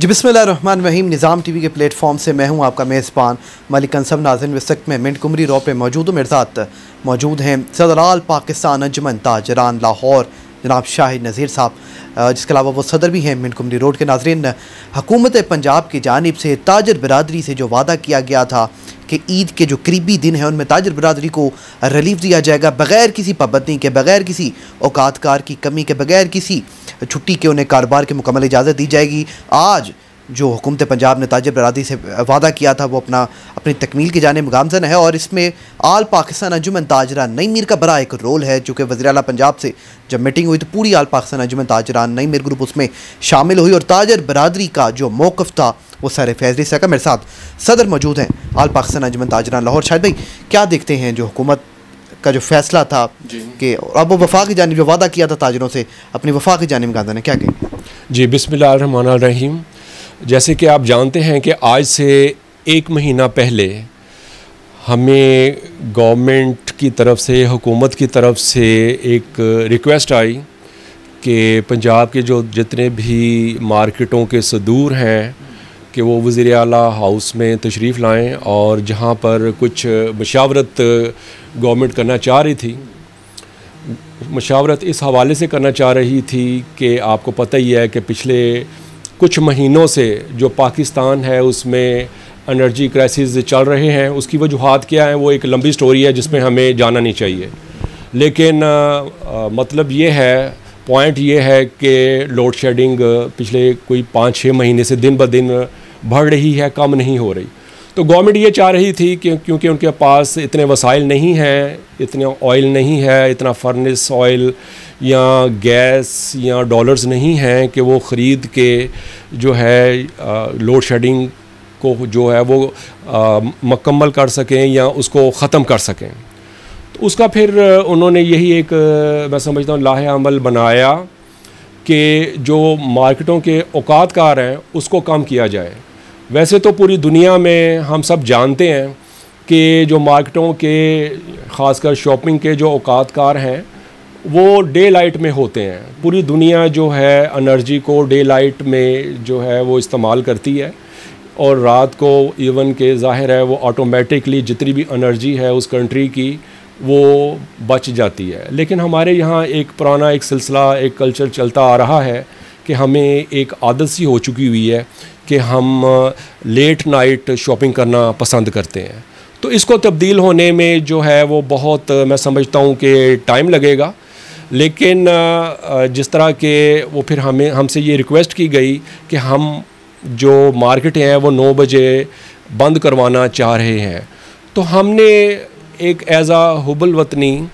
जी बिस्मिल्लाहिर्रहमानिर्रहीम। निज़ाम टीवी के प्लेटफॉर्म से मैं हूं आपका मेज़बान मलिक अंसब। नाज़रीन, इस वक्त में मिंट कुमरी रोड पे मौजूद हूँ। मेरे साथ मौजूद हैं सदर पाकिस्तान अंजुमन ताजरान लाहौर जनाब शाहिद नज़ीर साहब, जिसके अलावा वो सदर भी हैं मिंट कुमरी रोड के। नाज़रीन, हुकूमत पंजाब की जानिब से ताजर बरदरी से जो वादा किया गया था कि ईद के जो करीबी दिन हैं उनमें ताजर बरदरी को रिलीफ दिया जाएगा बग़ैर किसी पाबंदी के, बग़ैर किसी औकातकार की कमी के, बग़ैर किसी छुट्टी के उन्हें कारोबार की मुकम्मल इजाज़त दी जाएगी। आज जो हुकूमत पंजाब ने ताजर बरदरी से वादा किया था वो अपनी तकमील की जानिब गामज़न है और इसमें आल पाकिस्तान अंजुमन ताजरान नई मीर का बड़ा एक रोल है। चूँकि वज़ीर आला पंजाब से जब मीटिंग हुई तो पूरी आल पाकिस्तान अंजुमन ताजरान नई मीर ग्रुप उसमें शामिल हुई और ताजर बरदरी का जो मौक़िफ़ था वो सर फैज़ली से का। मेरे साथ सदर मौजूद हैं आल पाकिस्तान अंजुमन ताजरान लाहौर। शायद भाई, क्या देखते हैं जो हुकूमत का जो फैसला था कि अब वो वफा की जानिब जो वादा किया था ताजरों से अपनी वफा की जानिब गांधा ने, क्या कहें? जी बिस्मिल्लाहिर्रहमानिर्रहीम। जैसे कि आप जानते हैं कि आज से 1 महीना पहले हमें गवर्नमेंट की तरफ से, हुकूमत की तरफ से एक रिक्वेस्ट आई कि पंजाब के जो जितने भी मार्केटों के सदूर हैं कि वो वज़ीर आला हाउस में तशरीफ़ लाएं और जहां पर कुछ मशावरत गवर्नमेंट करना चाह रही थी। मशावरत इस हवाले से करना चाह रही थी कि आपको पता ही है कि पिछले कुछ महीनों से जो पाकिस्तान है उसमें एनर्जी क्राइसिस चल रहे हैं। उसकी वजूहात क्या हैं वो एक लंबी स्टोरी है जिसमें हमें जाना नहीं चाहिए, लेकिन मतलब ये है, पॉइंट ये है कि लोड शेडिंग पिछले कोई 5-6 महीने से दिन ब दिन बढ़ रही है, कम नहीं हो रही। तो गवर्नमेंट ये चाह रही थी कि क्योंकि उनके पास इतने वसाइल नहीं हैं, इतने ऑयल नहीं है, इतना फर्नेस ऑयल या गैस या डॉलर्स नहीं हैं कि वो ख़रीद के जो है लोड शेडिंग को जो है वो मुकम्मल कर सकें या उसको ख़त्म कर सकें। तो उसका फिर उन्होंने यही एक मैं समझता हूँ लाहे अमल बनाया कि जो मार्केटों के औकातकार हैं उसको कम किया जाए। वैसे तो पूरी दुनिया में हम सब जानते हैं कि जो मार्केटों के ख़ासकर शॉपिंग के जो औकातकार हैं वो डे लाइट में होते हैं। पूरी दुनिया जो है एनर्जी को डे लाइट में जो है वो इस्तेमाल करती है और रात को इवन के ज़ाहिर है वो ऑटोमेटिकली जितनी भी एनर्जी है उस कंट्री की वो बच जाती है। लेकिन हमारे यहाँ एक पुराना एक सिलसिला, एक कल्चर चलता आ रहा है कि हमें एक आदत सी हो चुकी हुई है कि हम लेट नाइट शॉपिंग करना पसंद करते हैं। तो इसको तब्दील होने में जो है वो बहुत मैं समझता हूँ कि टाइम लगेगा। लेकिन जिस तरह के वो फिर हमसे ये रिक्वेस्ट की गई कि हम जो मार्केट हैं वो 9 बजे बंद करवाना चाह रहे हैं, तो हमने एक एज़ आ हुबल वतनी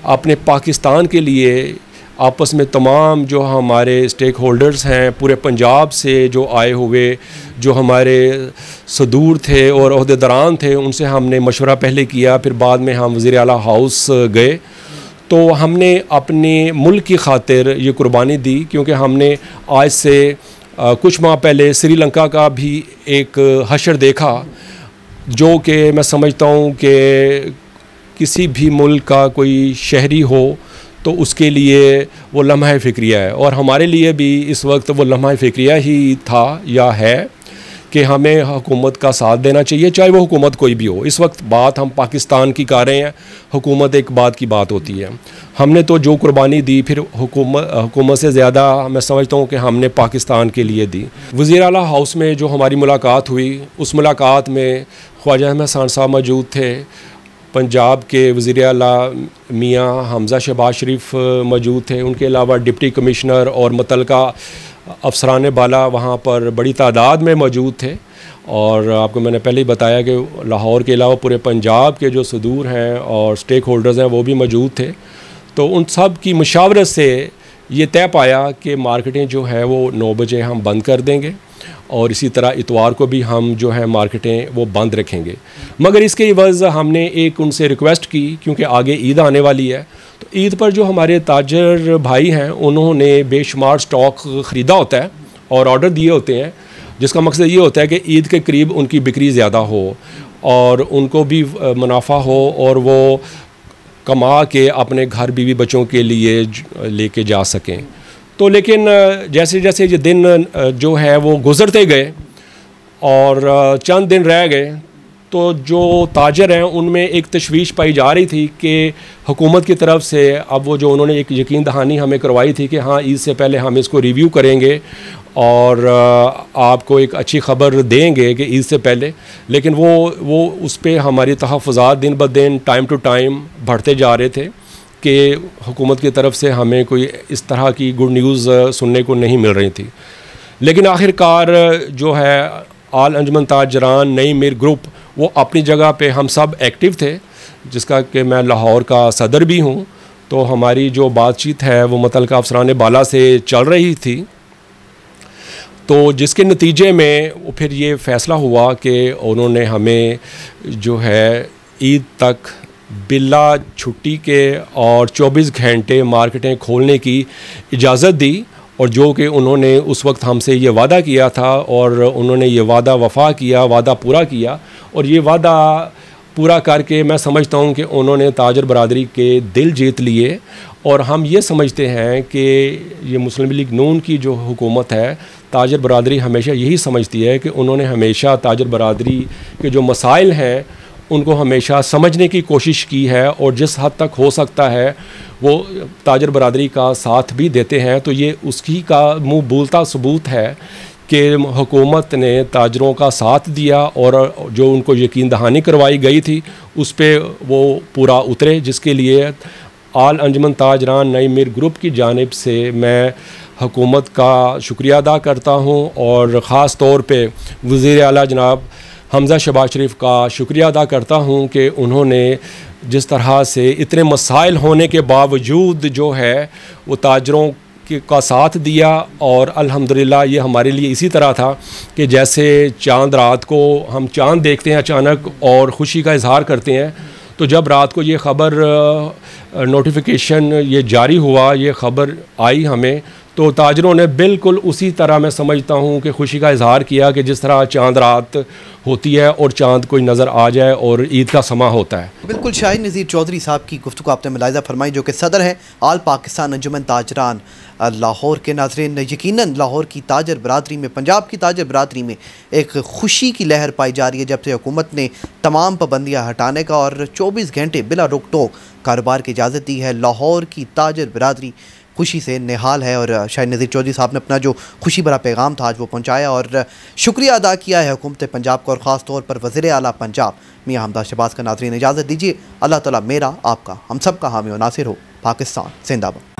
अपने पाकिस्तान के लिए आपस में तमाम जो हमारे स्टेक होल्डर्स हैं पूरे पंजाब से जो आए हुए जो हमारे सदूर थे और ओहदेदारान थे उनसे हमने मशवरा पहले किया, फिर बाद में हम वज़ीर आला हाउस गए। तो हमने अपने मुल्क की खातिर ये कुर्बानी दी क्योंकि हमने आज से कुछ माह पहले श्रीलंका का भी एक हशर देखा जो कि मैं समझता हूँ कि किसी भी मुल्क का कोई शहरी हो तो उसके लिए वो लम्हा फ़िक्रिया है और हमारे लिए भी इस वक्त वो लम्हा फ़िक्रिया ही था या है कि हमें हुकूमत का साथ देना चाहिए, चाहे वो हुकूमत कोई भी हो। इस वक्त बात हम पाकिस्तान की कर रहे हैं, हुकूमत एक बात की बात होती है। हमने तो जो कुर्बानी दी फिर हुकूमत से ज़्यादा मैं समझता हूँ कि हमने पाकिस्तान के लिए दी। वज़ीर आला हाउस में जो हमारी मुलाकात हुई उस मुलाकात में ख्वाजा अहमद खान साहब मौजूद थे, पंजाब के वज़ीर आला मियाँ हमज़ा शहबाज शरीफ मौजूद थे, उनके अलावा डिप्टी कमिश्नर और मुतल्लिका अफसरान बाला वहाँ पर बड़ी तादाद में मौजूद थे। और आपको मैंने पहले ही बताया कि लाहौर के अलावा पूरे पंजाब के जो सदूर हैं और स्टेक होल्डर्स हैं वो भी मौजूद थे। तो उन सब की मुशावरत से ये तय पाया कि मार्केटें जो है वो 9 बजे हम बंद कर देंगे और इसी तरह इतवार को भी हम जो है मार्केटें वो बंद रखेंगे। मगर इसके एवज़ हमने एक उनसे रिक्वेस्ट की क्योंकि आगे ईद आने वाली है, तो ईद पर जो हमारे ताजर भाई हैं उन्होंने बेशुमार स्टॉक ख़रीदा होता है और ऑर्डर दिए होते हैं, जिसका मकसद ये होता है कि ईद के करीब उनकी बिक्री ज़्यादा हो और उनको भी मुनाफा हो और वो कमा के अपने घर बीवी बच्चों के लिए लेके जा सकें। तो लेकिन जैसे जैसे ये दिन जो है वो गुज़रते गए और चंद दिन रह गए, तो जो ताजर हैं उनमें एक तशवीश पाई जा रही थी कि हुकूमत की तरफ से अब वो जो उन्होंने एक यकीन दहानी हमें करवाई थी कि हाँ ईद से पहले हम इसको रिव्यू करेंगे और आपको एक अच्छी ख़बर देंगे कि ईद से पहले, लेकिन वो उस पर हमारी तहफ़्फ़ुज़ात दिन ब दिन टाइम टू टाइम बढ़ते जा रहे थे कि हुकूमत की तरफ से हमें कोई इस तरह की गुड न्यूज़ सुनने को नहीं मिल रही थी। लेकिन आखिरकार जो है आल अंजुमन ताजरान नई मीर ग्रुप वो अपनी जगह पे हम सब एक्टिव थे, जिसका कि मैं लाहौर का सदर भी हूँ। तो हमारी जो बातचीत है वो मुतल्लिक़ा अफसरान बाला से चल रही थी, तो जिसके नतीजे में वो फिर ये फ़ैसला हुआ कि उन्होंने हमें जो है ईद तक बिला छुट्टी के और 24 घंटे मार्केटें खोलने की इजाज़त दी, और जो कि उन्होंने उस वक्त हमसे ये वादा किया था और उन्होंने ये वादा वफ़ा किया, वादा पूरा किया। और ये वादा पूरा करके मैं समझता हूँ कि उन्होंने ताजर बरादरी के दिल जीत लिए। और हम ये समझते हैं कि ये मुस्लिम लीग नून की जो हुकूमत है, ताजर बरादरी हमेशा यही समझती है कि उन्होंने हमेशा ताजर बरादरी के जो मसाइल हैं उनको हमेशा समझने की कोशिश की है, और जिस हद तक हो सकता है वो ताजर बरादरी का साथ भी देते हैं। तो ये उसकी का मुँह बोलता सबूत है कि हुकूमत ने ताजरों का साथ दिया और जो उनको यकीन दहानी करवाई गई थी उस पर वो पूरा उतरे, जिसके लिए आल अंजुमन ताजरान नई मीर ग्रुप की जानिब से मैं हुकूमत का शुक्रिया अदा करता हूँ, और ख़ास तौर पे वज़ीर आला जनाब हमज़ा शहबाज शरीफ का शुक्रिया अदा करता हूँ कि उन्होंने जिस तरह से इतने मसाइल होने के बावजूद जो है वो ताजरों का साथ दिया। और अल्हम्दुलिल्लाह ये हमारे लिए इसी तरह था कि जैसे चांद रात को हम चांद देखते हैं अचानक और ख़ुशी का इजहार करते हैं, तो जब रात को ये ख़बर नोटिफिकेशन ये जारी हुआ, ये ख़बर आई हमें, तो ताजरों ने बिल्कुल उसी तरह मैं समझता हूँ कि खुशी का इजहार किया कि जिस तरह चांद रात होती है और चांद कोई नज़र आ जाए और ईद का समा होता है। बिल्कुल शाहीन नज़ीर चौधरी साहब की गुफ्तगू आपने मुलाहिज़ा फरमाई, जो कि सदर हैं आल पाकिस्तान अंजुमन ताजरान लाहौर के। नाज़रीन, यकीनन लाहौर की ताजर बरादरी में, पंजाब की ताजर बरादरी में एक खुशी की लहर पाई जा रही है जब से हुकूमत ने तमाम पाबंदियाँ हटाने का और 24 घंटे बिला रोक टोक कारोबार की इजाज़त दी है। लाहौर की ताजर बरादरी खुशी से निहाल है, और शाहीन नज़ीर चौधरी साहब ने अपना जो खुशी भरा पैगाम था आज वो पहुँचाया और शुक्रिया अदा किया है हुकूमत पंजाब का, और ख़ास तौर पर वज़ीर आला पंजाब मियां हमजा शहबाज का। नाज़रीन, इजाज़त दीजिए। अल्लाह ताला मेरा, आपका, हम सब का हामी और नासिर हो। पाकिस्तान जिंदाबाद।